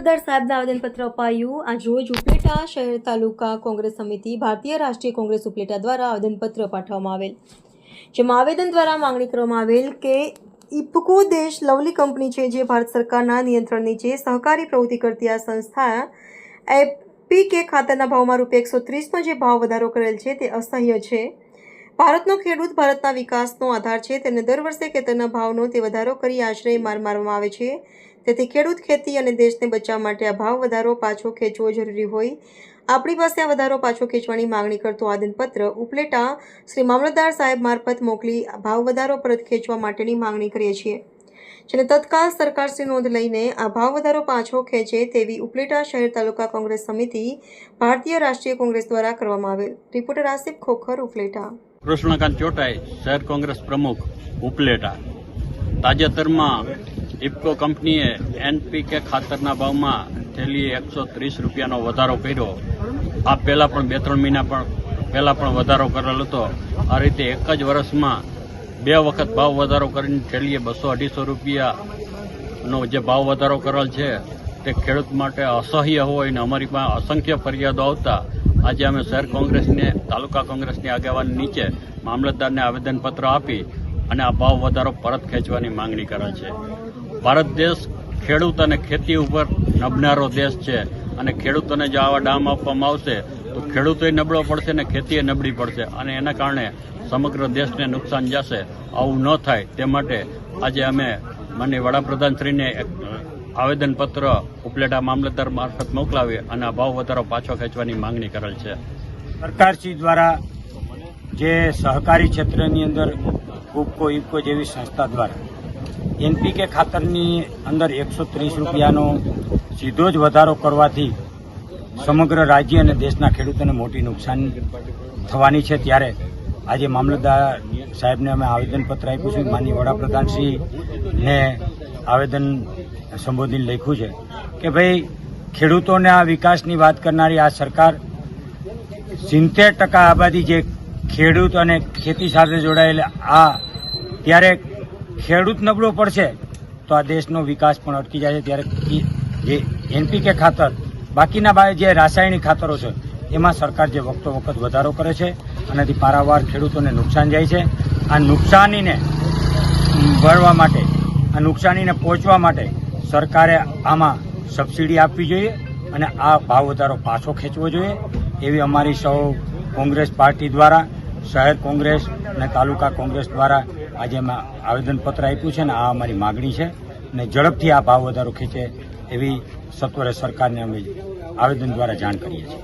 મામલતદાર સાહેબને આવેદનપત્ર અપાયું। આજ રોજ ઉપલેટા શહેર તાલુકા કોંગ્રેસ સમિતિ ભારતીય રાષ્ટ્રીય કોંગ્રેસ ઉપલેટા દ્વારા આવેદનપત્ર પાઠવવામાં આવેલ, જેમાં આવેદન દ્વારા માંગણી કરવામાં આવેલ કે ઇફકો દેશ લવલી કંપની છે, જે ભારત સરકારના નિયંત્રણ નીચે સહકારી પ્રવૃત્તિ કરતી આ સંસ્થા એનપીકે ખાતરના ભાવમાં ₹130નો જે ભાવ વધારો કરેલ છે તે અસહ્ય છે। ભારતનો ખેડૂત ભારતના વિકાસનો આધાર છે, તેને દર વર્ષે ખેતરના ભાવનો તે વધારો કરી આશરે મારવામાં આવે છે। તેથી ખેડૂત ખેતી અને દેશને બચાવવા માટે આ ભાવ વધારો પાછો ખેંચવો જરૂરી હોય। આપણી પાસે આ વધારો પાછો ખેંચવાની માંગણી કરતો આવેદનપત્ર ઉપલેટા શ્રી મામલતદાર સાહેબ મારફત મોકલી ભાવ વધારો પરત ખેંચવા માટેની માંગણી કરીએ છીએ, જેને તત્કાલ સરકારશ્રી નોંધ લઈને આ ભાવ વધારો પાછો ખેંચે તેવી ઉપલેટા શહેર તાલુકા કોંગ્રેસ સમિતિ ભારતીય રાષ્ટ્રીય કોંગ્રેસ દ્વારા કરવામાં આવેલ। રિપોર્ટર આસિફ ખોખર, ઉપલેટા। કૃષ્ણકાંત ચોટાઈ, શહેર કોંગ્રેસ પ્રમુખ, ઉપલેટા। તાજેતરમાં ઇફકો કંપનીએ એનપીકે ખાતરના ભાવમાં થેલી ₹130નો વધારો કર્યો। આ પહેલાં પણ 2-3 મહિના પહેલાં પણ વધારો કરેલ હતો। આ રીતે એક જ વર્ષમાં 2 વખત ભાવ વધારો કરીને થેલીએ ₹200-250નો જે ભાવ વધારો કરેલ છે તે ખેડૂત માટે અસહ્ય હોય અને અમારી પાસે અસંખ્ય ફરિયાદો આવતા આજે અમે શહેર કોંગ્રેસને તાલુકા કોંગ્રેસની આગેવાની નીચે મામલતદારને આવેદનપત્ર આપી અને આ ભાવ વધારો પરત ખેંચવાની માંગણી કરે છે। ભારત દેશ ખેડૂત અને ખેતી ઉપર નબનારો દેશ છે અને ખેડૂતોને જો આવા ડામ આપવામાં આવશે તો ખેડૂતોય નબળો પડશે અને ખેતીએ નબળી પડશે અને એના કારણે સમગ્ર દેશને નુકસાન જશે। આવું ન થાય તે માટે આજે અમે માનનીય વડાપ્રધાનશ્રીને આવેદનપત્ર ઉપલેટા મામલતદાર મારફત મોકલાવી અને આ ભાવ વધારો પાછો ખેંચવાની માંગણી કરેલ છે। સરકારશ્રી દ્વારા જે સહકારી ક્ષેત્રની અંદર ઇફકો જેવી સંસ્થા દ્વારા એનપીકે ખાતરની અંદર ₹130નો સીધો જ વધારો કરવાથી સમગ્ર રાજ્ય અને દેશના ખેડૂતોને મોટી નુકસાન થવાની છે। ત્યારે આજે મામલતદાર સાહેબને અમે આવેદનપત્ર આપ્યું છે। માનનીય વડાપ્રધાનશ્રીને આવેદન સંબોધીને લખ્યું છે કે ભાઈ ખેડૂતોને આ વિકાસની વાત કરનારી આ સરકાર 70% આબાદી જે ખેડૂત અને ખેતી સાથે જોડાયેલા ત્યારે ખેડૂત નબળો પડશે તો આ દેશનો વિકાસ પણ અટકી જાય છે। ત્યારે જે એનપીકે ખાતર બાકીના જે રાસાયણિક ખાતરો છે એમાં સરકાર જે વખતો વખત વધારો કરે છે અને પારાવાર ખેડૂતોને નુકસાન જાય છે। આ નુકસાનીને ભરવા માટે, આ નુકસાનીને પહોંચવા માટે સરકારે આમાં સબસિડી આપવી જોઈએ અને આ ભાવ વધારો પાછો ખેંચવો જોઈએ એવી અમારી સૌ કોંગ્રેસ પાર્ટી દ્વારા, શહેર કોંગ્રેસ અને તાલુકા કોંગ્રેસ દ્વારા આજે અમે આવેદનપત્ર આપ્યું છે અને આ અમારી માગણી છે અને ઝડપથી આ ભાવ વધારો ખેંચે એવી સત્વરે સરકારને અમે આવેદન દ્વારા જાણ કરીએ છીએ।